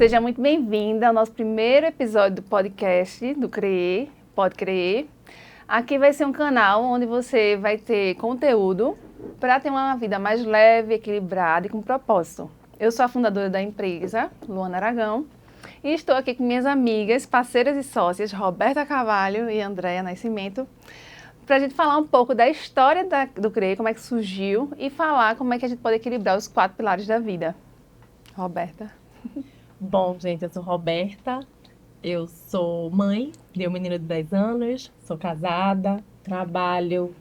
Seja muito bem-vinda ao nosso primeiro episódio do podcast do CREE, Pode Crer. Aqui vai ser um canal onde você vai ter conteúdo para ter uma vida mais leve, equilibrada e com propósito. Eu sou a fundadora da empresa, Luana Aragão, e estou aqui com minhas amigas, parceiras e sócias, Roberta Carvalho e Andréa Nascimento, para a gente falar um pouco da história do CREE, como é que surgiu, e falar como é que a gente pode equilibrar os 4 pilares da vida. Roberta. Bom, gente, eu sou Roberta, eu sou mãe de um menino de 10 anos, sou casada, trabalho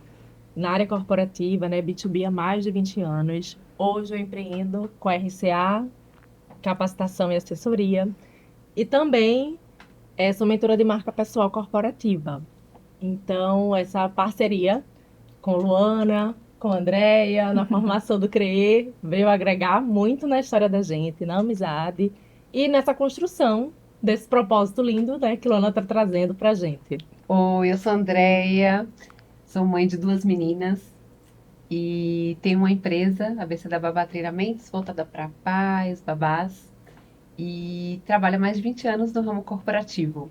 na área corporativa, né, B2B há mais de 20 anos. Hoje eu empreendo com a RCA, capacitação e assessoria, e também sou mentora de marca pessoal corporativa. Então, essa parceria com Luana, com Andréa, na formação do CREE, veio agregar muito na história da gente, na amizade e nessa construção desse propósito lindo, né, que Luana está trazendo para a gente. Oi, eu sou a Andréa, sou mãe de 2 meninas e tenho uma empresa, a BC da Babá Treinamentos, voltada para pais, babás, e trabalho há mais de 20 anos no ramo corporativo.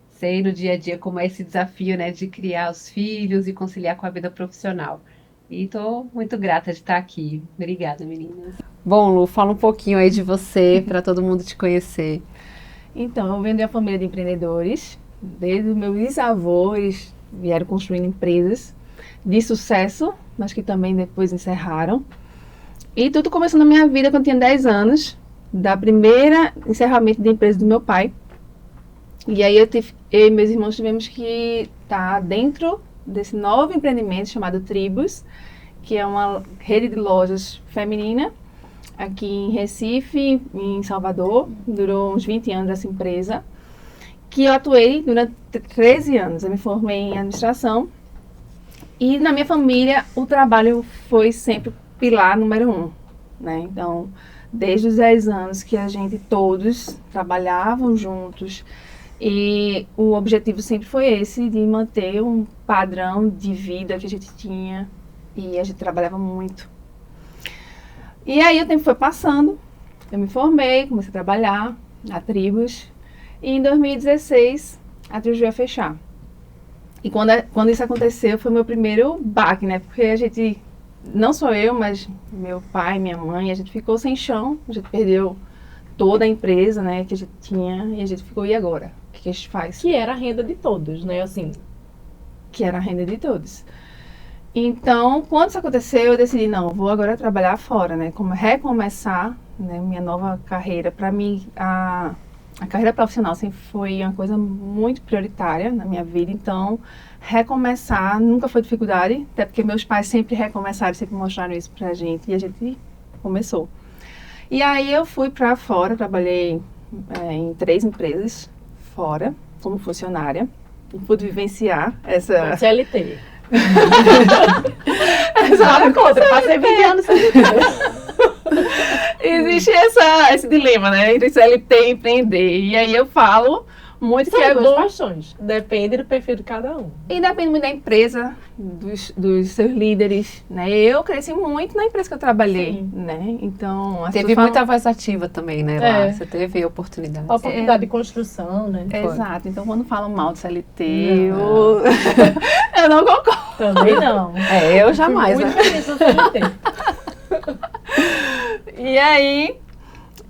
Sei no dia a dia como é esse desafio, né, de criar os filhos e conciliar com a vida profissional. E estou muito grata de estar aqui. Obrigada, meninas. Bom, Lu, fala um pouquinho aí de você, para todo mundo te conhecer. Então, eu venho de uma família de empreendedores. Desde os meus bisavós vieram construindo empresas de sucesso, mas que também depois encerraram. E tudo começou na minha vida quando eu tinha 10 anos, da primeira encerramento da empresa do meu pai. E aí eu e meus irmãos tivemos que estar dentro desse novo empreendimento chamado Tribos, que é uma rede de lojas feminina aqui em Recife, em Salvador. Durou uns 20 anos essa empresa, que eu atuei durante 13 anos. Eu me formei em administração e na minha família o trabalho foi sempre o pilar número 1, né? Então, desde os 10 anos que a gente todos trabalhavam juntos, e o objetivo sempre foi esse, de manter um padrão de vida que a gente tinha, e a gente trabalhava muito. E aí o tempo foi passando, eu me formei, comecei a trabalhar na Tribos, e em 2016 a Tribos veio a fechar. E quando isso aconteceu foi meu primeiro baque, né? Porque a gente, não só eu, mas meu pai, minha mãe, a gente ficou sem chão, a gente perdeu toda a empresa, né, que a gente tinha, e a gente ficou, e agora? O que a gente faz? Que era a renda de todos, né, assim. Que era a renda de todos. Então, quando isso aconteceu, eu decidi, não, vou agora trabalhar fora, né, como recomeçar, né, minha nova carreira. Para mim, a carreira profissional sempre foi uma coisa muito prioritária na minha vida, então, recomeçar nunca foi dificuldade, até porque meus pais sempre recomeçaram, sempre mostraram isso pra gente, e a gente começou. E aí eu fui para fora, trabalhei em 3 empresas fora, como funcionária, e pude vivenciar essa... CLT. Nada contra, passei 20 anos CLT. Existe esse dilema, né, entre CLT e empreender. E aí eu falo muito que é duas bom... paixões. Depende do perfil de cada um. E depende muito da empresa, dos seus líderes, né? Eu cresci muito na empresa que eu trabalhei, Sim. né? Então... Teve muita voz ativa também, né, lá? Você teve oportunidade. A oportunidade de construção, né? Exato. Então, quando falam mal do CLT, Não. eu não concordo. Também não. Eu jamais, Muito né? feliz no CLT. E aí,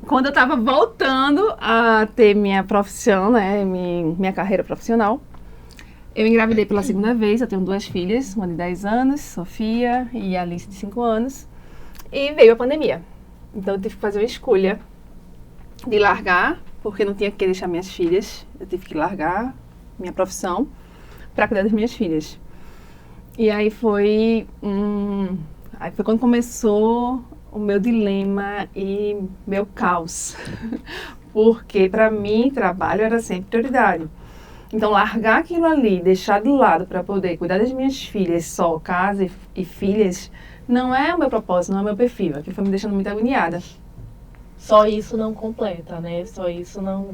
quando eu estava voltando a ter minha profissão, né, minha carreira profissional, eu engravidei pela segunda vez. Eu tenho 2 filhas, uma de 10 anos, Sofia, e a Alice de 5 anos. E veio a pandemia. Então, eu tive que fazer uma escolha de largar, porque não tinha que deixar minhas filhas. Eu tive que largar minha profissão para cuidar das minhas filhas. E aí foi quando começou o meu dilema e meu caos. Porque para mim, trabalho era sempre prioridade. Então, largar aquilo ali, deixar de lado para poder cuidar das minhas filhas, só casa e filhas, não é o meu propósito, não é o meu perfil. Aquilo foi me deixando muito agoniada. Só isso não completa, né? Só isso não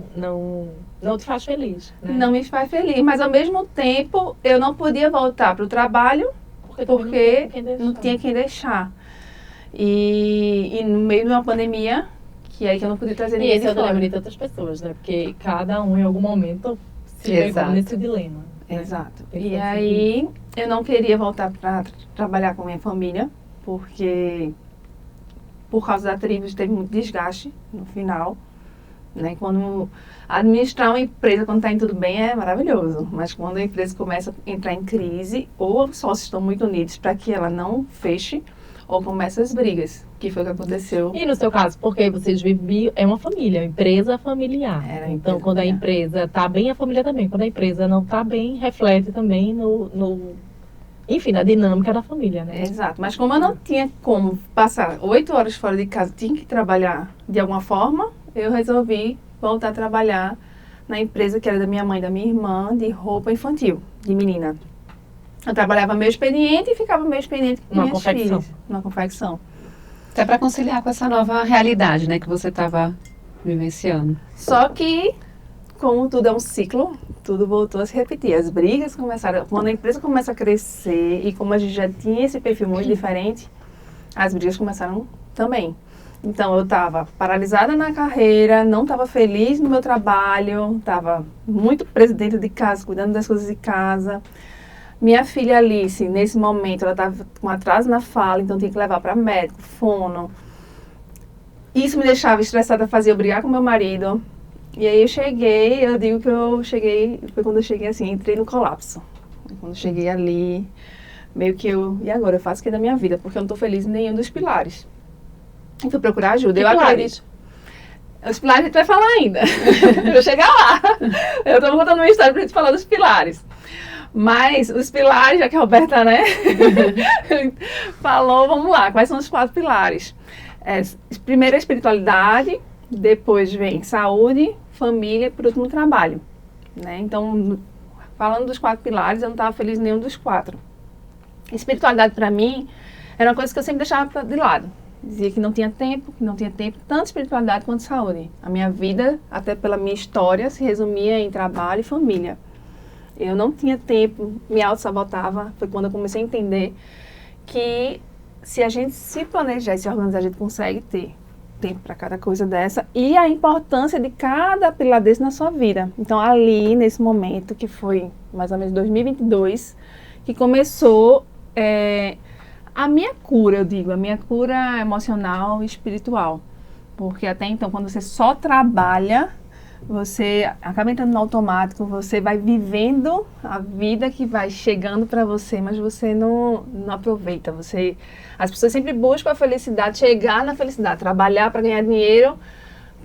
te faz feliz, né? Não me faz feliz, mas ao mesmo tempo eu não podia voltar para o trabalho porque não tinha quem deixar. E no meio de uma pandemia, que aí que eu não podia trazer E ninguém esse é de o dilema fora. de tantas pessoas, né? Porque cada um, em algum momento, se pegou Exato. nesse dilema. Né? Exato. Tem que E conseguir. aí eu não queria voltar para trabalhar com minha família, porque por causa da tribo teve muito desgaste no final. Né? Quando administrar uma empresa quando está indo tudo bem é maravilhoso, mas quando a empresa começa a entrar em crise, ou os sócios estão muito unidos para que ela não feche, ou começam as brigas, que foi o que aconteceu. E no seu caso, porque vocês viviam, é uma família, empresa familiar. Era Então, empresa quando a familiar. empresa está bem, a família também. Quando a empresa não está bem, reflete também enfim, na dinâmica da família, né? Exato, mas como eu não tinha como passar 8 horas fora de casa, tinha que trabalhar de alguma forma, eu resolvi voltar a trabalhar na empresa que era da minha mãe e da minha irmã, de roupa infantil, de menina. Eu trabalhava meio expediente e ficava meio expediente com Numa minhas confecção. filhas, numa confecção. Até para conciliar com essa nova realidade, né, que você estava vivenciando. Só que, como tudo é um ciclo, tudo voltou a se repetir. As brigas começaram, quando a empresa começa a crescer e como a gente já tinha esse perfil muito diferente, as brigas começaram também. Então eu estava paralisada na carreira, não estava feliz no meu trabalho, estava muito presa dentro de casa, cuidando das coisas de casa. Minha filha Alice, nesse momento, ela estava com atraso na fala, então tinha que levar para médico, fono. Isso me deixava estressada, fazia eu brigar com meu marido. E aí eu digo que eu cheguei, foi quando eu cheguei assim, entrei no colapso. Quando eu cheguei ali, meio que e agora eu faço o que da minha vida? Porque eu não estou feliz em nenhum dos pilares. E fui procurar ajuda, Que eu pilares? acredito. Os pilares a gente vai falar ainda. Eu vou chegar lá. Eu estou contando uma história para a gente falar dos pilares. Mas os pilares, já que a Roberta, né, falou, vamos lá, quais são os 4 pilares? Primeiro a espiritualidade, depois vem saúde, família e por último trabalho. Né? Então, falando dos 4 pilares, eu não estava feliz em nenhum dos 4. Espiritualidade para mim era uma coisa que eu sempre deixava de lado. Dizia que não tinha tempo, tanto espiritualidade quanto saúde. A minha vida, até pela minha história, se resumia em trabalho e família. Eu não tinha tempo, me auto-sabotava. Foi quando eu comecei a entender que se a gente se planejar e se organizar, a gente consegue ter tempo para cada coisa dessa e a importância de cada pilar desse na sua vida. Então, ali, nesse momento, que foi mais ou menos 2022, que começou a minha cura, eu digo, a minha cura emocional e espiritual. Porque até então, quando você só trabalha, você acaba entrando no automático, você vai vivendo a vida que vai chegando para você, mas você não aproveita. As pessoas sempre buscam a felicidade, chegar na felicidade, trabalhar para ganhar dinheiro.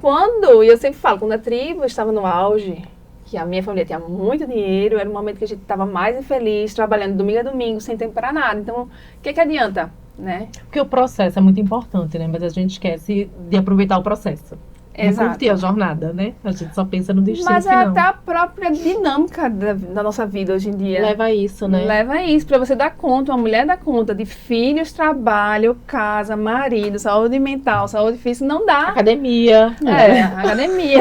E eu sempre falo, quando a tribo estava no auge, que a minha família tinha muito dinheiro, era um momento que a gente estava mais infeliz, trabalhando domingo a domingo, sem tempo para nada. Então, o que adianta, né? Porque o processo é muito importante, né? Mas a gente esquece de aproveitar o processo. Exato. Não curtir a jornada, né? A gente só pensa no destino Mas é final. até a própria dinâmica da nossa vida hoje em dia. Leva a isso, né? Leva a isso, para você dar conta, uma mulher dar conta de filhos, trabalho, casa, marido, saúde mental, saúde física, não dá. Academia. Academia.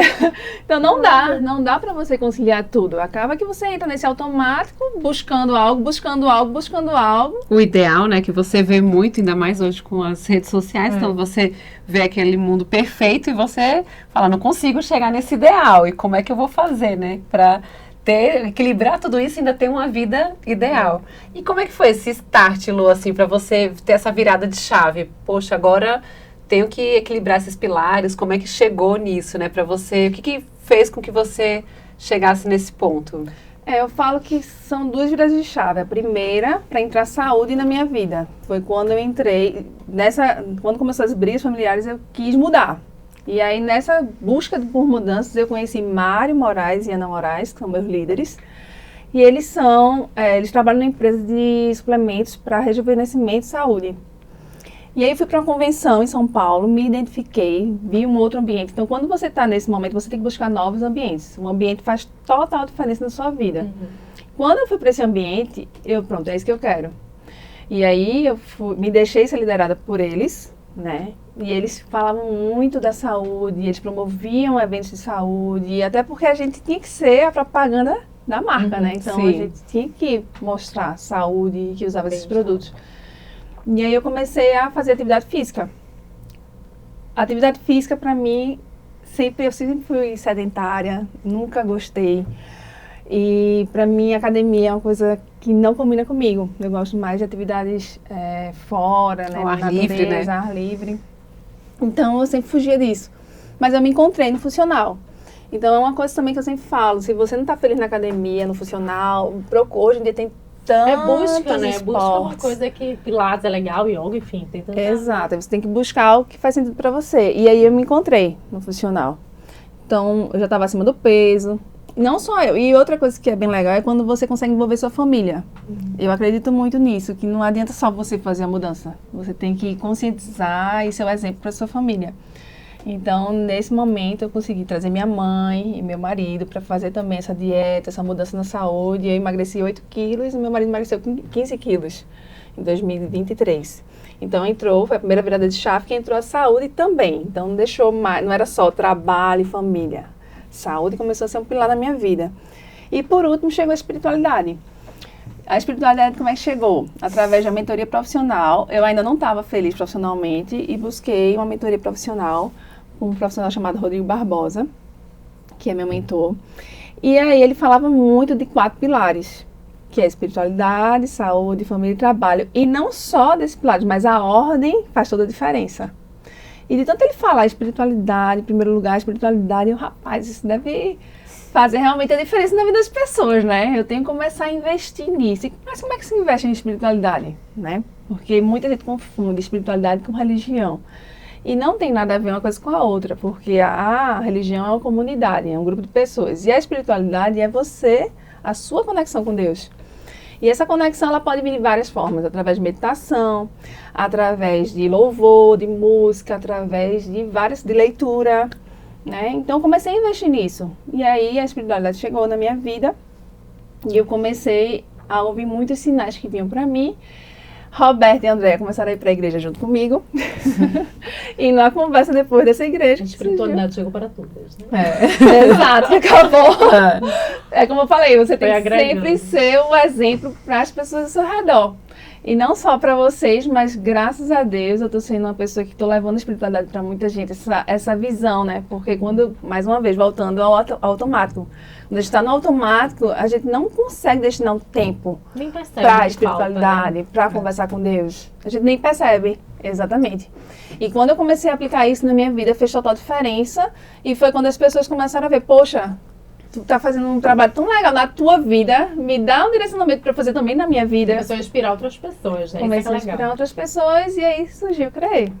Então não dá para você conciliar tudo. Acaba que você entra nesse automático, buscando algo. O ideal, né, que você vê muito, ainda mais hoje com as redes sociais, então você vê aquele mundo perfeito e você fala, não consigo chegar nesse ideal, e como é que eu vou fazer, né, para equilibrar tudo isso e ainda ter uma vida ideal. E como é que foi esse start, Lu, assim, para você ter essa virada de chave? Poxa, agora tenho que equilibrar esses pilares, como é que chegou nisso, né, para você, o que fez com que você chegasse nesse ponto? Eu falo que são 2 viradas de chave. A primeira, para entrar saúde na minha vida. Foi quando eu entrei, quando começou as brigas familiares, eu quis mudar. E aí, nessa busca por mudanças, eu conheci Mário Moraes e Ana Moraes, que são meus líderes. E eles trabalham na empresa de suplementos para rejuvenescimento e saúde. E aí, fui para uma convenção em São Paulo, me identifiquei, vi um outro ambiente. Então, quando você está nesse momento, você tem que buscar novos ambientes. Um ambiente faz total diferença na sua vida. Quando eu fui para esse ambiente, pronto, é isso que eu quero. E aí, me deixei ser liderada por eles, né? E eles falavam muito da saúde, eles promoviam eventos de saúde, até porque a gente tinha que ser a propaganda da marca, né? Então, sim. a gente tinha que mostrar saúde, que usava esses produtos. E aí eu comecei a fazer atividade física. atividade física para mim, eu sempre fui sedentária, nunca gostei. E para mim, a academia é uma coisa que não combina comigo. Eu gosto mais de atividades fora, né? Ao ar livre, né? Ar livre. Então, eu sempre fugia disso. Mas eu me encontrei no funcional. Então, é uma coisa também que eu sempre falo. Se você não está feliz na academia, no funcional, hoje em dia tem Busca, né? esportes. Busca uma coisa que Pilates é legal, yoga, enfim. Tem tanta... Exato. Você tem que buscar o que faz sentido para você. E aí, eu me encontrei no funcional. Então, eu já estava acima do peso. Não só eu. E outra coisa que é bem legal é quando você consegue envolver sua família. Eu acredito muito nisso, que não adianta só você fazer a mudança. Você tem que conscientizar e ser o exemplo para sua família. Então, nesse momento, eu consegui trazer minha mãe e meu marido para fazer também essa dieta, essa mudança na saúde. Eu emagreci 8 quilos e meu marido emagreceu 15 quilos em 2023. Então, foi a primeira virada de chave que entrou a saúde também. Então, não deixou mais, não era só trabalho e família. Saúde começou a ser um pilar da minha vida. E por último chegou a espiritualidade. A espiritualidade como é que chegou? Através da mentoria profissional. Eu ainda não estava feliz profissionalmente e busquei uma mentoria profissional com um profissional chamado Rodrigo Barbosa, que é meu mentor. E aí ele falava muito de 4 pilares, que é espiritualidade, saúde, família e trabalho. E não só desse pilar, mas a ordem faz toda a diferença. E de tanto ele falar espiritualidade, em primeiro lugar, espiritualidade, rapaz, isso deve fazer realmente a diferença na vida das pessoas, né? Eu tenho que começar a investir nisso. Mas como é que se investe em espiritualidade, né? Porque muita gente confunde espiritualidade com religião. E não tem nada a ver uma coisa com a outra, porque a religião é uma comunidade, é um grupo de pessoas. E a espiritualidade é a sua conexão com Deus. E essa conexão ela pode vir de várias formas, através de meditação, através de louvor, de música, através de leitura, né? Então eu comecei a investir nisso. E aí a espiritualidade chegou na minha vida e eu comecei a ouvir muitos sinais que vinham para mim. Roberta e Andréia começaram a ir para a igreja junto comigo. E na conversa depois dessa igreja... A espiritualidade chegou para todas, né? Exato, que acabou. É como eu falei, você tem que sempre ser o exemplo para as pessoas ao seu redor. E não só para vocês, mas graças a Deus eu estou sendo uma pessoa que estou levando a espiritualidade para muita gente, essa visão, né? Porque quando, mais uma vez, voltando ao automático, quando a gente está no automático, a gente não consegue destinar um tempo para a espiritualidade, né? Para conversar com Deus. A gente nem percebe, exatamente. E quando eu comecei a aplicar isso na minha vida, fez total diferença. E foi quando as pessoas começaram a ver, poxa, tu tá fazendo um trabalho tão legal na tua vida, me dá um direcionamento para fazer também na minha vida. Começou a inspirar outras pessoas, né? Começou a inspirar outras pessoas e aí surgiu o CREE.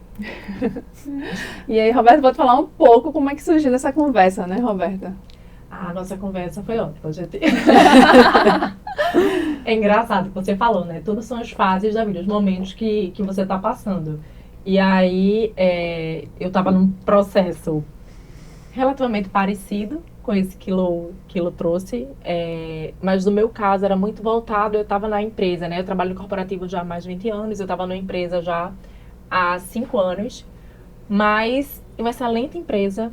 E aí, Roberta, pode falar um pouco como é que surgiu essa conversa, né, Roberta? A nossa conversa foi ótima, gente. É engraçado que você falou, né? Tudo são as fases da vida, os momentos que você tá passando. E aí, eu tava num processo relativamente parecido com esse que Lô trouxe, mas no meu caso era muito voltado, eu estava na empresa, né? Eu trabalho no corporativo já há mais de 20 anos, eu estava na empresa já há 5 anos, mas uma excelente empresa,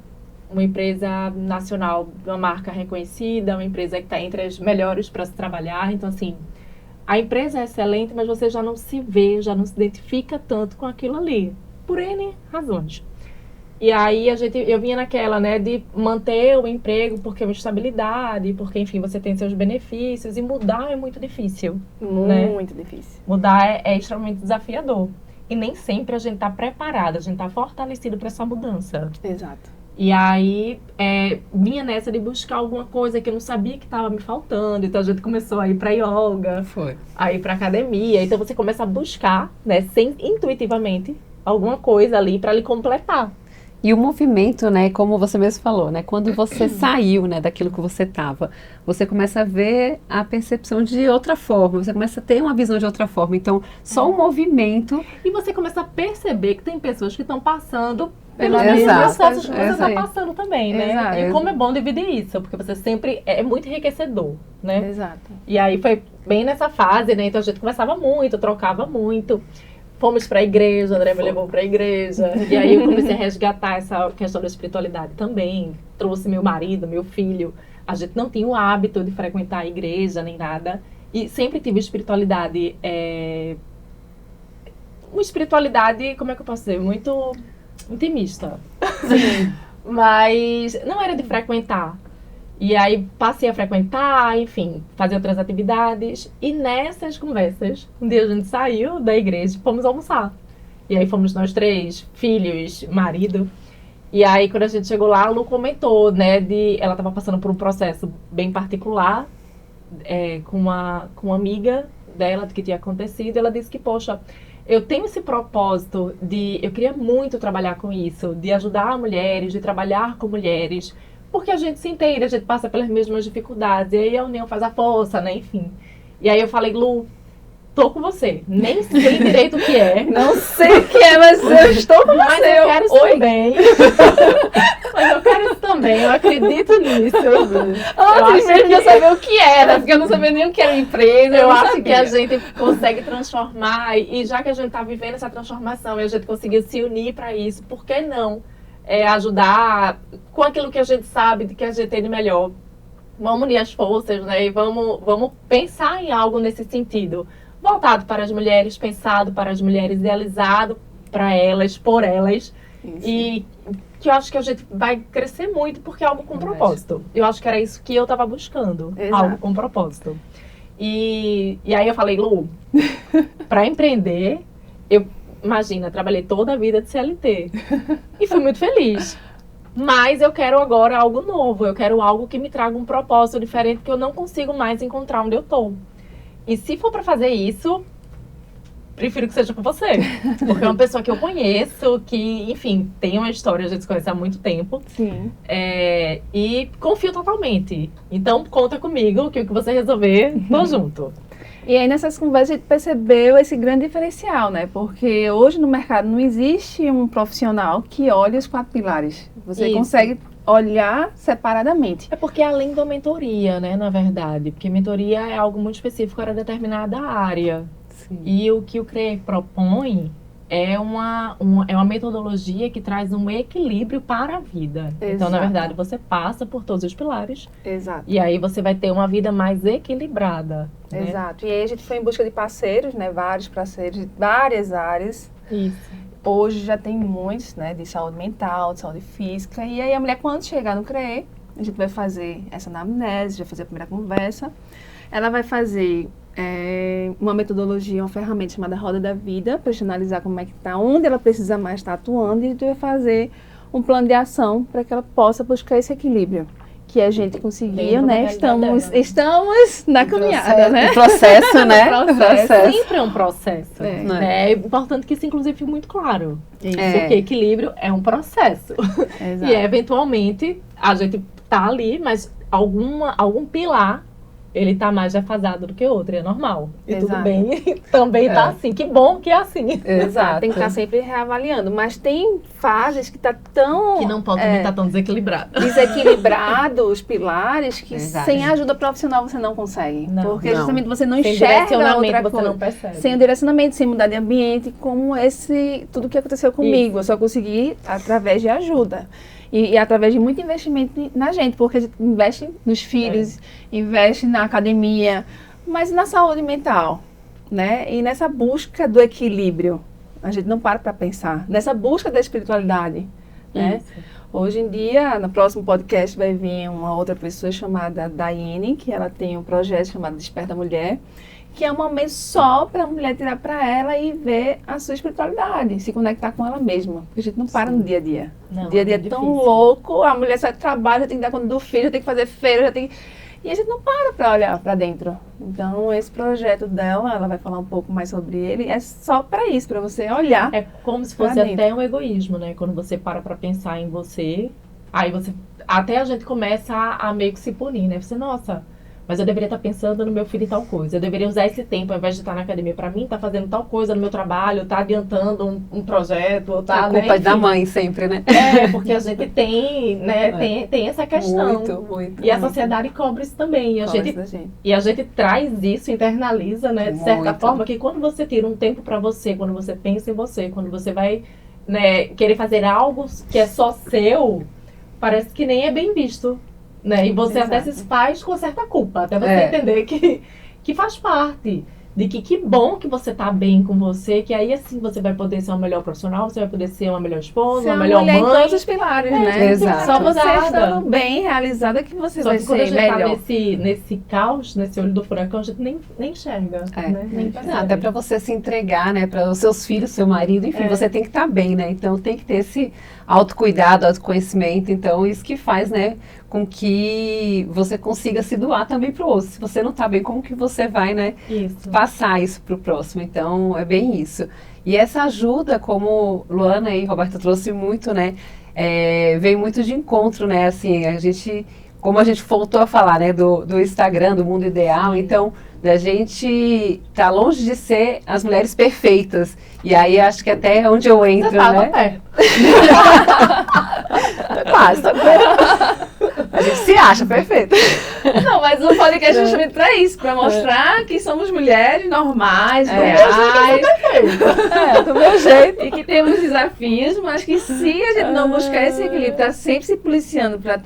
uma empresa nacional, uma marca reconhecida, uma empresa que está entre as melhores para se trabalhar. Então, assim, a empresa é excelente, mas você já não se vê, já não se identifica tanto com aquilo ali, por N razões. E aí eu vinha naquela, né, de manter o emprego porque é uma estabilidade, porque, enfim, você tem seus benefícios, e mudar é muito difícil. Muito difícil. Mudar é extremamente desafiador. E nem sempre a gente está preparada, a gente está fortalecido para essa mudança. Exato. E aí, vinha nessa de buscar alguma coisa que eu não sabia que estava me faltando. Então, a gente começou a ir para yoga, a ir para academia. Então, você começa a buscar, né, intuitivamente, alguma coisa ali para lhe completar. E o movimento, né, como você mesmo falou, né, quando você saiu, né, daquilo que você estava, você começa a ver a percepção de outra forma, você começa a ter uma visão de outra forma. Então, só o movimento... E você começa a perceber que tem pessoas que estão passando pelos Exato. mesmos processos que você Exato. está passando também, né? Exato. E como é bom dividir isso, porque você sempre... É muito enriquecedor, né? Exato. E aí foi bem nessa fase, né? Então a gente conversava muito, trocava muito. Fomos para a igreja, André me levou para a igreja. E aí eu comecei a resgatar essa questão da espiritualidade também. Trouxe meu marido, meu filho. A gente não tinha o hábito de frequentar a igreja nem nada. E sempre tive espiritualidade... Uma espiritualidade, como é que eu posso dizer? Muito... intimista. Sim. Mas não era de frequentar. E aí passei a frequentar, enfim, fazer outras atividades. E nessas conversas, um dia a gente saiu da igreja e fomos almoçar. E aí fomos nós 3, filhos, marido. E aí quando a gente chegou lá, a Lu comentou, né, ela estava passando por um processo bem particular, com uma amiga dela que tinha acontecido. Ela disse que, poxa, eu tenho esse propósito eu queria muito trabalhar com isso, de ajudar mulheres, de trabalhar com mulheres, porque a gente se entende, a gente passa pelas mesmas dificuldades, e aí a união faz a força, né, enfim. E aí eu falei, Lu, tô com você, nem sei direito o que é. Não sei o que é, mas eu estou com mas você. Eu quero isso também. Mas eu quero isso também, eu acredito nisso. Antes mesmo de eu saber o que era, porque eu não sabia nem o que era empresa. Eu acho que a gente consegue transformar, e já que a gente está vivendo essa transformação e a gente conseguiu se unir para isso, por que não ajudar com aquilo que a gente sabe, de que a gente tem de melhor? Vamos unir as forças, né? E vamos pensar em algo nesse sentido. Voltado para as mulheres, pensado para as mulheres, idealizado para elas, por elas. Isso. E que eu acho que a gente vai crescer muito porque é algo com propósito. Eu acho que era isso que eu estava buscando, algo com propósito. E aí eu falei, Lu, para empreender, imagina, trabalhei toda a vida de CLT e fui muito feliz. Mas eu quero agora algo novo, eu quero algo que me traga um propósito diferente que eu não consigo mais encontrar onde eu estou. E se for para fazer isso, prefiro que seja com você. Porque é uma pessoa que eu conheço, que, enfim, tem uma história, a gente se conhece há muito tempo. Sim. E confio totalmente. Então, conta comigo, que o que você resolver, tô junto. E aí, nessas conversas, a gente percebeu esse grande diferencial, né? Porque hoje no mercado não existe um profissional que olhe os 4 pilares. Você consegue olhar separadamente. É porque além da mentoria, né, na verdade, porque mentoria é algo muito específico para determinada área. Sim. E o que o CREE propõe é uma metodologia que traz um equilíbrio para a vida. Exato. Então, na verdade, você passa por todos os pilares. Exato. E aí você vai ter uma vida mais equilibrada. Né? Exato. E aí a gente foi em busca de parceiros, né, vários parceiros de várias áreas. Isso. Hoje já tem muitos, né, de saúde mental, de saúde física. E aí a mulher, quando chegar no CREE, a gente vai fazer essa anamnese, vai fazer a primeira conversa. Ela vai fazer uma metodologia, uma ferramenta chamada Roda da Vida, para analisar como é que está, onde ela precisa mais estar atuando, e a gente vai fazer um plano de ação para que ela possa buscar esse equilíbrio. Que a gente conseguiu, né? Estamos na caminhada, né? Processo, né? Processo. Sempre é um processo. É importante que isso, inclusive, fique muito claro. Porque equilíbrio é um processo. Exato. E, eventualmente, a gente tá ali, mas algum pilar, ele tá mais defasado do que outro, é normal. E tudo bem, também tá assim. Que bom que é assim. Exato. Tem que estar sempre reavaliando. Mas tem fases que tá tão... Que não pode também estar tão desequilibrado. Desequilibrado os pilares, que sem ajuda profissional você não consegue. Não, porque justamente você não sem enxerga outra você coisa. Não percebe. Sem o direcionamento, sem mudar de ambiente, como tudo que aconteceu comigo. Eu só consegui através de ajuda. E através de muito investimento na gente, porque a gente investe nos filhos, investe na academia, mas na saúde mental, né? E nessa busca do equilíbrio, a gente não para pensar. Nessa busca da espiritualidade, né? Hoje em dia, no próximo podcast vai vir uma outra pessoa chamada Daiane, que ela tem um projeto chamado Desperta Mulher, que é um momento só para a mulher tirar para ela e ver a sua espiritualidade, se conectar com ela mesma. Porque a gente não para no dia a dia. O dia a dia é tão louco, a mulher sai do trabalho, já tem que dar conta do filho, já tem que fazer feira, já tem... E a gente não para olhar para dentro. Então, esse projeto dela, ela vai falar um pouco mais sobre ele, é só para isso, para você olhar. É como se fosse até um egoísmo, né? Quando você para pensar em você, aí você... Até a gente começa a meio que se punir, né? Você, nossa... Mas eu deveria estar pensando no meu filho e tal coisa. Eu deveria usar esse tempo, ao invés de estar na academia, para mim, estar fazendo tal coisa no meu trabalho, estar adiantando um projeto. A culpa é da mãe sempre, né? Porque a gente tem, né, tem essa questão. Muito. E a sociedade cobra isso também. E a gente traz isso, internaliza, né, de certa forma, que quando você tira um tempo para você, quando você pensa em você, quando você vai, né, querer fazer algo que é só seu, parece que nem é bem visto. Né? E você até se faz com certa culpa, até você entender que faz parte. de que bom que você tá bem com você, que aí assim você vai poder ser uma melhor profissional, você vai poder ser uma melhor esposa, Ser uma uma melhor mulher em mãe. todos os pilares, né? exato. Só você Realizada. estando bem, realizada, que você Só vai que quando a ser gente tá melhor. nesse caos, nesse olho do furacão, a gente nem enxerga, né? Nem percebe. Até para você se entregar, né, para os seus filhos, seu marido, enfim, você tem que estar bem, né? Então tem que ter esse autocuidado, autoconhecimento. Então isso que faz, né, com que você consiga se doar também para o outro. Se você não está bem, como que você vai, né, Isso. passar isso para o próximo? Então é bem isso. E essa ajuda, como Luana e Roberta trouxe muito, né, veio muito de encontro, né? Assim, como a gente voltou a falar, né, do Instagram, do mundo ideal, então da gente tá longe de ser as mulheres perfeitas. E aí acho que até onde eu entro, Você tava né? perto. Quase, tá perto. A gente se acha perfeita. Não, mas o podcast é justamente pra isso, pra mostrar que somos mulheres normais, reais, Do meu jeito. e que temos desafios, mas que se a gente não buscar esse equilíbrio, tá sempre se policiando pra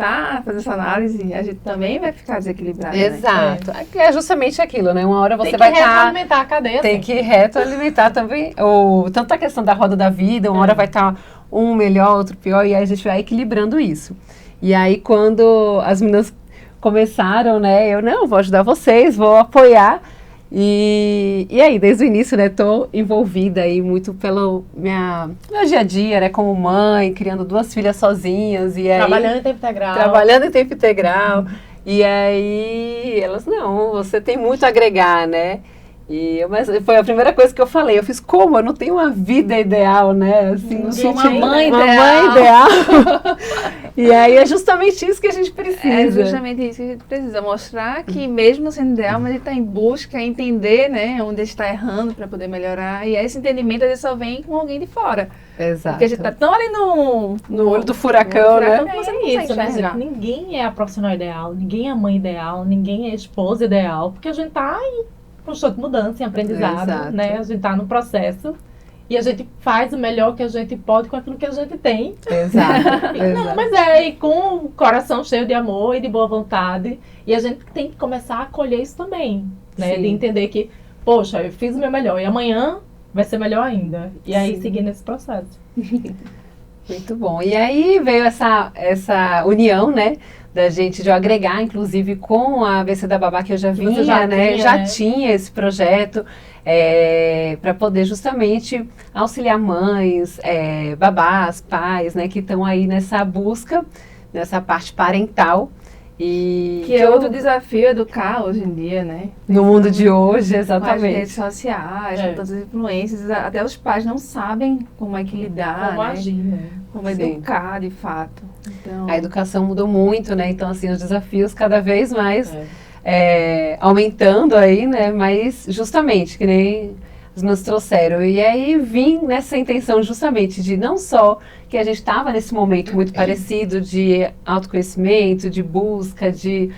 fazendo essa análise, a gente também vai ficar desequilibrada. Né? Exato. É justamente aquilo, né? Uma hora você Tem vai que estar... retroalimentar a cadeia. Tem que retroalimentar também. Tanto a questão da roda da vida, uma hora vai estar um melhor, outro pior, e aí a gente vai equilibrando isso. E aí quando as meninas começaram, né? Eu, não, vou ajudar vocês, vou apoiar. E aí, desde o início, né? Tô envolvida aí muito pelo meu dia a dia, né? Como mãe, criando 2 filhas sozinhas. E aí, Trabalhando em tempo integral. trabalhando em tempo integral. E aí, elas, não, você tem muito a agregar, né? Mas foi a primeira coisa que eu falei. Eu fiz, como? Eu não tenho uma vida ideal, né? Assim, no Uma sentido, mãe uma ideal. mãe ideal. E aí é justamente isso que a gente É precisa. justamente isso que a gente precisa, mostrar que mesmo sendo ideal, mas ele está em busca, entender, né, onde está errando para poder melhorar. E esse entendimento às vezes só vem com alguém de fora. Exato. Porque a gente está tão ali no olho do furacão, né? que você não É consegue isso, né, enxergar. gente? Ninguém é a profissional ideal, ninguém é a mãe ideal, ninguém é a esposa ideal, porque a gente tá em constante mudança, em aprendizado, Exato. né? A gente tá no processo e a gente faz o melhor que a gente pode com aquilo que a gente tem. Exato. Não, mas e com o coração cheio de amor e de boa vontade. E a gente tem que começar a acolher isso também, né? Sim. De entender que, poxa, eu fiz o meu melhor e amanhã vai ser melhor ainda. E aí Sim. seguir nesse processo. Muito bom. E aí veio essa união, né? Da gente de eu agregar, inclusive, com a ABC da Babá, que eu já você vinha, já né? tinha, Já né? tinha esse projeto para poder justamente auxiliar mães, babás, pais, né? Que estão aí nessa busca, nessa parte parental. E Que é outro desafio educar hoje em dia, né? no mundo de hoje, Com as redes exatamente. sociais, É. com todas as influências, até os pais não sabem como é que lidar, Como né? agir, né? Como Sim. educar, de fato. Então, A educação mudou muito, né? Então, assim, os desafios cada vez mais É. aumentando aí, né? Mas justamente, que nem nos trouxeram. E aí vim nessa intenção justamente de não só que a gente estava nesse momento muito parecido de autoconhecimento, de busca, de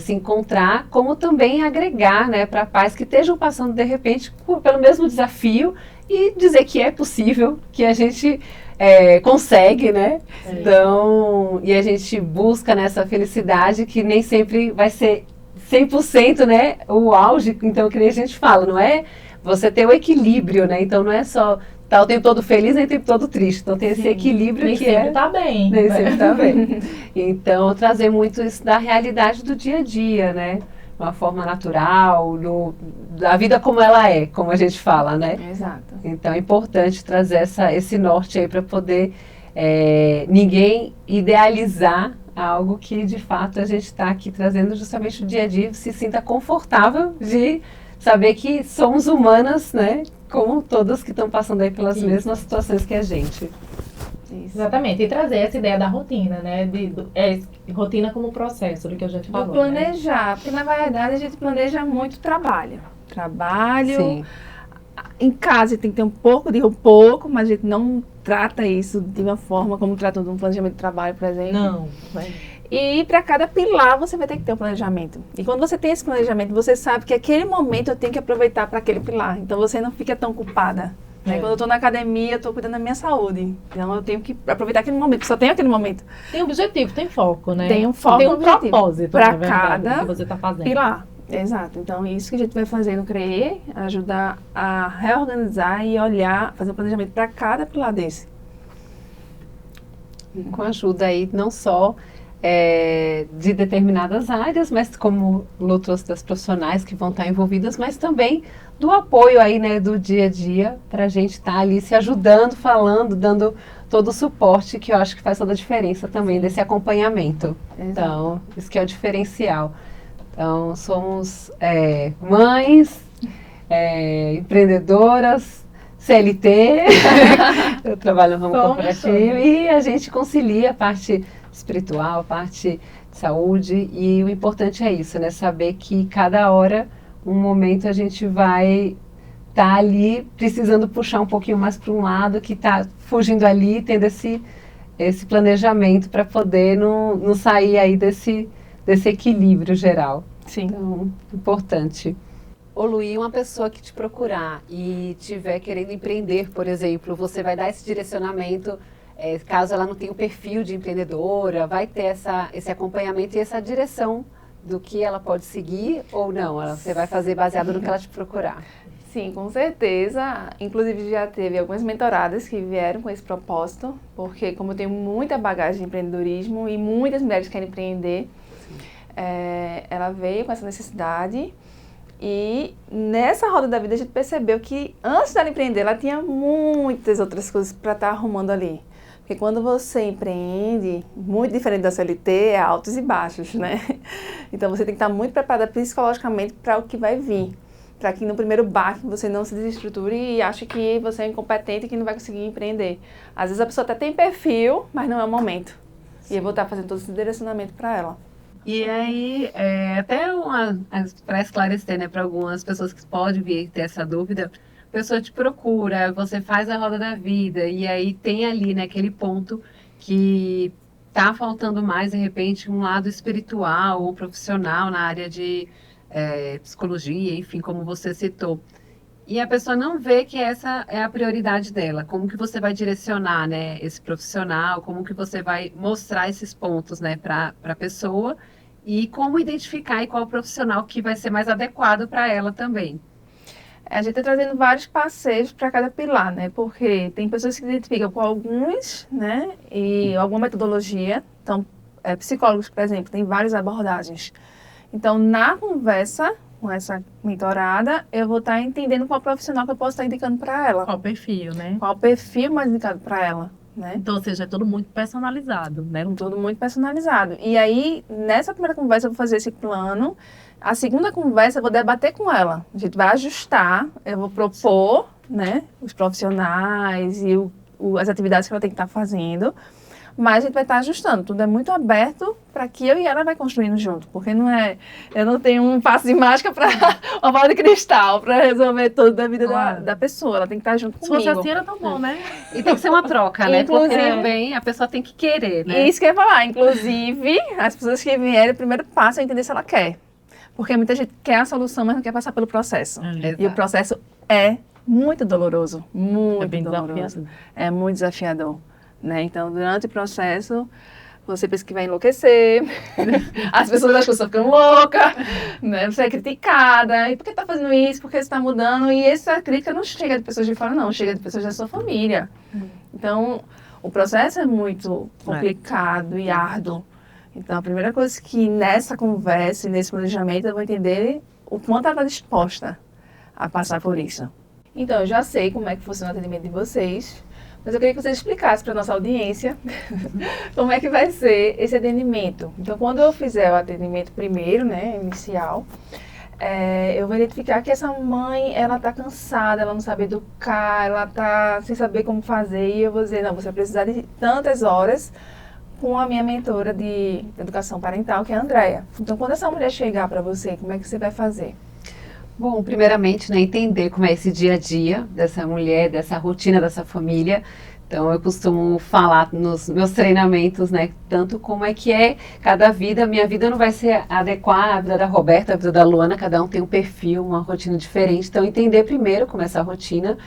se encontrar, como também agregar, né, para pais que estejam passando de repente pelo mesmo desafio e dizer que é possível, que a gente consegue, né? Então, e a gente busca nessa felicidade que nem sempre vai ser 100%, né, o auge. Então, que nem a gente fala, não é você ter o equilíbrio, né? Então, não é só estar o tempo todo feliz nem o tempo todo triste. Então, tem esse equilíbrio Nem que sempre tá bem. nem né? sempre tá bem. Então, trazer muito isso da realidade do dia a dia, né? De uma forma natural, da vida como ela é, como a gente fala, né? exato. Então é importante trazer esse norte aí para poder ninguém idealizar algo que de fato a gente está aqui trazendo justamente o dia a dia, se sinta confortável de saber que somos humanas, né? Como todas que estão passando aí pelas Isso. mesmas situações que a gente. Isso. Exatamente. E trazer essa ideia da rotina, né? Rotina como processo, do que a gente Do falou. planejar, porque na verdade a gente planeja muito trabalho. Trabalho, Sim, em casa tem que ter um pouco, mas a gente não trata isso de uma forma como trata de um planejamento de trabalho, por exemplo. Não. E para cada pilar você vai ter que ter um planejamento. E quando você tem esse planejamento, você sabe que aquele momento eu tenho que aproveitar para aquele pilar. Então você não fica tão culpada. Né? É. Quando eu estou na academia, eu estou cuidando da minha saúde. Então eu tenho que aproveitar aquele momento, porque só tenho aquele momento. Tem objetivo, tem foco, né? Tem um foco, tem um objetivo. propósito Pra na verdade, cada que você tá fazendo. Pilar. Exato. Então, isso que a gente vai fazer no CREE, ajudar a reorganizar e olhar, fazer um planejamento para cada pilar desse. Com a ajuda aí não só de determinadas áreas, mas como o Lu trouxe das profissionais que vão estar envolvidas, mas também do apoio aí, né, do dia a dia, para a gente estar ali se ajudando, falando, dando todo o suporte, que eu acho que faz toda a diferença também desse acompanhamento. Exato. Então, isso que é o diferencial. Então, somos mães, empreendedoras, CLT, eu trabalho no ramo corporativo, e a gente concilia a parte espiritual, a parte de saúde, e o importante é isso, né? Saber que cada hora, um momento, a gente vai estar ali precisando puxar um pouquinho mais para um lado, que está fugindo ali, tendo esse planejamento para poder não sair aí desse equilíbrio geral. Sim. Então, importante. Ô Luí, uma pessoa que te procurar e tiver querendo empreender, por exemplo, você vai dar esse direcionamento, caso ela não tenha o perfil de empreendedora, vai ter esse acompanhamento e essa direção do que ela pode seguir ou não? Você vai fazer baseado no que ela te procurar. Sim, com certeza. Inclusive já teve algumas mentoradas que vieram com esse propósito, porque como eu tenho muita bagagem de empreendedorismo e muitas mulheres querem empreender, ela veio com essa necessidade. E nessa roda da vida a gente percebeu que antes dela empreender, ela tinha muitas outras coisas para estar arrumando ali. Porque quando você empreende, muito diferente da CLT, é altos e baixos, né? Então você tem que estar muito preparada psicologicamente para o que vai vir. Para que no primeiro baque você não se desestruture e ache que você é incompetente e que não vai conseguir empreender. Às vezes a pessoa até tem perfil, mas não é o momento. Sim. E eu vou estar fazendo todo esse direcionamento para ela. E aí, até para esclarecer, né, para algumas pessoas que podem vir ter essa dúvida, a pessoa te procura, você faz a roda da vida, e aí tem ali, né, aquele ponto que tá faltando mais, de repente, um lado espiritual ou profissional na área de psicologia, enfim, como você citou. E a pessoa não vê que essa é a prioridade dela. Como que você vai direcionar, né, esse profissional, como que você vai mostrar esses pontos, né, para a pessoa e como identificar e qual profissional que vai ser mais adequado para ela também. A gente está trazendo vários parceiros para cada pilar, né, porque tem pessoas que se identificam com alguns, né, e alguma metodologia. Então, psicólogos, por exemplo, tem várias abordagens. Então, na conversa com essa mentorada, eu vou estar entendendo qual profissional que eu posso estar indicando para ela. Qual perfil, né? Qual perfil mais indicado para ela, né? Então, ou seja, é tudo muito personalizado, né? Tudo muito personalizado. E aí, nessa primeira conversa, eu vou fazer esse plano. A segunda conversa, eu vou debater com ela. A gente vai ajustar, eu vou propor, né, os profissionais e as atividades que ela tem que estar fazendo. Mas a gente vai estar ajustando, tudo é muito aberto para que eu e ela vai construindo junto, porque eu não tenho um passo de mágica para uma bola de cristal para resolver tudo da vida da pessoa, ela tem que estar junto comigo. Se fosse assim era tão bom, né? E tem que ser uma troca, né? Porque também a pessoa tem que querer, né? Isso que eu ia falar, inclusive, as pessoas que vierem, o primeiro passo é entender se ela quer, porque muita gente quer a solução, mas não quer passar pelo processo, e o processo é muito doloroso, muito doloroso, desafiador. É muito desafiador. Né? Então, durante o processo, você pensa que vai enlouquecer, as pessoas acham que você está ficando louca, né? Você é criticada, e por que está fazendo isso, por que você está mudando? E essa crítica não chega de pessoas de fora, não, chega de pessoas da sua família. Então, o processo é muito complicado e árduo. Então, a primeira coisa que nessa conversa e nesse planejamento eu vou entender o quanto ela está disposta a passar por isso. Então, eu já sei como é que funciona o atendimento de vocês, mas eu queria que vocês explicassem para a nossa audiência como é que vai ser esse atendimento. Então, quando eu fizer o atendimento primeiro, né, inicial, eu vou identificar que essa mãe, ela está cansada, ela não sabe educar, ela está sem saber como fazer, e eu vou dizer, não, você vai precisar de tantas horas com a minha mentora de educação parental, que é a Andréia. Então, quando essa mulher chegar para você, como é que você vai fazer? Bom, primeiramente, né, entender como é esse dia a dia dessa mulher, dessa rotina dessa família. Então, eu costumo falar nos meus treinamentos, né, tanto como é que é cada vida. Minha vida não vai ser adequada à vida da Roberta, à vida da Luana, cada um tem um perfil, uma rotina diferente. Então, entender primeiro como é essa rotina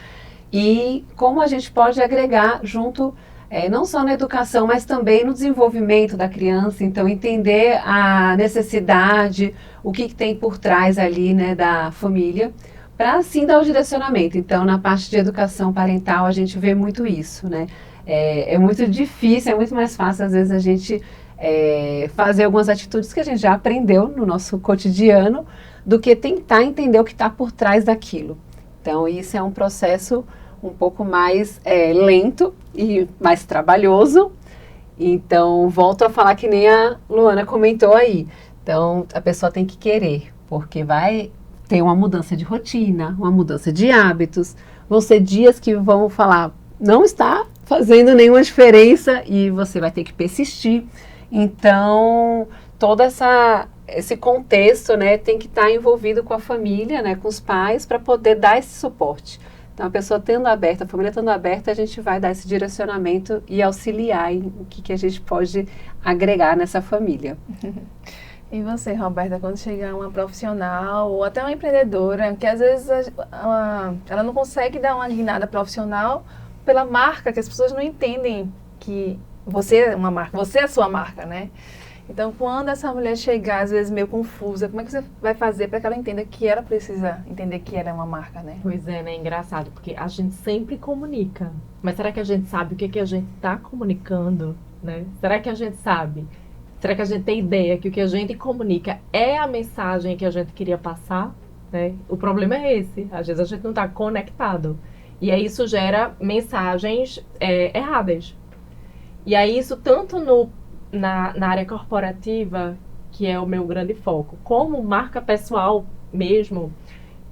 e como a gente pode agregar junto não só na educação, mas também no desenvolvimento da criança. Então, entender a necessidade, o que tem por trás ali, né, da família, para assim dar o direcionamento. Então, na parte de educação parental, a gente vê muito isso, né? É muito difícil, é muito mais fácil, às vezes, a gente fazer algumas atitudes que a gente já aprendeu no nosso cotidiano, do que tentar entender o que está por trás daquilo. Então, isso é um processo um pouco mais lento e mais trabalhoso. Então, volto a falar que nem a Luana comentou aí. Então, a pessoa tem que querer, porque vai ter uma mudança de rotina, uma mudança de hábitos. Vão ser dias que vão falar, não está fazendo nenhuma diferença e você vai ter que persistir. Então, todo esse contexto, né, tem que estar envolvido com a família, né, com os pais, para poder dar esse suporte. Então, a pessoa tendo aberta, a família tendo aberta, a gente vai dar esse direcionamento e auxiliar em o que a gente pode agregar nessa família. E você, Roberta, quando chegar uma profissional ou até uma empreendedora, que às vezes ela não consegue dar uma guinada profissional pela marca, que as pessoas não entendem que você é uma marca, você é a sua marca, né? Então, quando essa mulher chegar, às vezes meio confusa, como é que você vai fazer para que ela entenda que ela precisa entender que ela é uma marca, né? Pois é, né? Engraçado, porque a gente sempre comunica. Mas será que a gente sabe o que a gente está comunicando, né? Será que a gente sabe? Será que a gente tem ideia que o que a gente comunica é a mensagem que a gente queria passar, né? O problema é esse. Às vezes a gente não está conectado. E aí isso gera mensagens erradas. E aí isso tanto na área corporativa, que é o meu grande foco, como marca pessoal mesmo,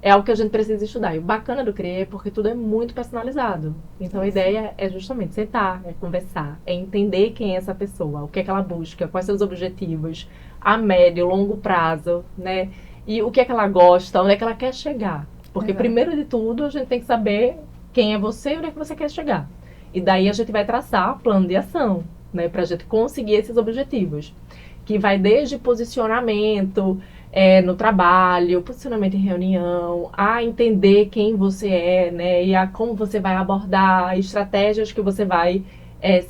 é algo que a gente precisa estudar. E o bacana do CREA é porque tudo é muito personalizado. Então a ideia é justamente sentar, é conversar, é entender quem é essa pessoa, o que é que ela busca, quais são os objetivos, a médio, longo prazo, né? E o que é que ela gosta, onde é que ela quer chegar. Porque primeiro de tudo a gente tem que saber quem é você e onde é que você quer chegar. E daí a gente vai traçar plano de ação, né, para a gente conseguir esses objetivos, que vai desde posicionamento no trabalho, posicionamento em reunião, a entender quem você é, né, e a como você vai abordar, estratégias que você vai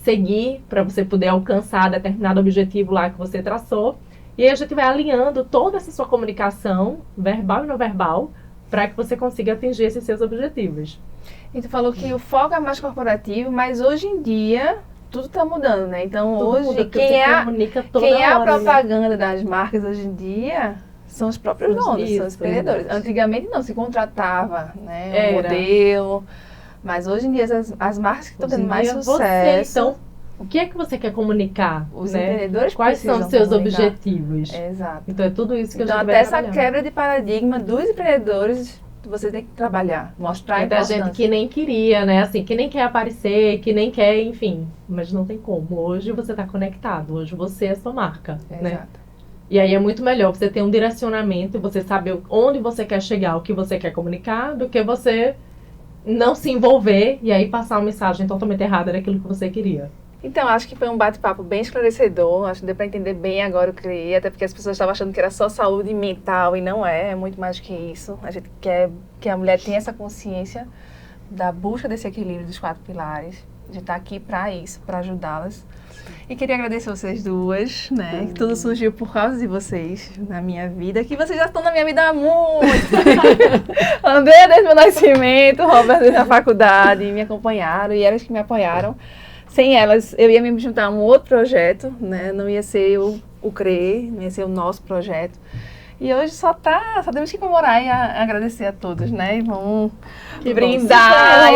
seguir para você poder alcançar determinado objetivo lá que você traçou. E aí a gente vai alinhando toda essa sua comunicação, verbal e não verbal, para que você consiga atingir esses seus objetivos. E tu falou que o foco é mais corporativo, mas hoje em dia tudo está mudando, né? Então Tudo hoje muda, quem é a hora, propaganda das marcas hoje em dia são os próprios donos, são os empreendedores. Antigamente não se contratava, né, um modelo, mas hoje em dia as marcas que estão tendo mais sucesso. Então, o que é que você quer comunicar? Os né? empreendedores Quais são os seus objetivos? Exato. Então é tudo isso que a gente Então vai até essa trabalhando. quebra de paradigma dos empreendedores você tem que trabalhar, mostrar a É da importância. gente que nem queria, né? Assim, que nem quer aparecer, que nem quer, enfim. Mas não tem como. Hoje você está conectado. Hoje você é a sua marca, né? Exato. E aí é muito melhor você ter um direcionamento, você saber onde você quer chegar, o que você quer comunicar, do que você não se envolver e aí passar uma mensagem totalmente errada daquilo que você queria. Então, acho que foi um bate-papo bem esclarecedor, acho que deu para entender bem agora o que eu criei, até porque as pessoas estavam achando que era só saúde mental, e não é muito mais que isso. A gente quer que a mulher tenha essa consciência da busca desse equilíbrio dos 4 pilares, de estar aqui para isso, para ajudá-las. E queria agradecer vocês duas, né, que tudo surgiu por causa de vocês na minha vida, que vocês já estão na minha vida há muito. André desde o meu nascimento, Roberto desde a faculdade, me acompanharam, e elas que me apoiaram. Sem elas, eu ia me juntar a um outro projeto, né? Não ia ser o CREA, não ia ser o nosso projeto. E hoje só temos que comemorar e agradecer a todos, né? E vamos brindar.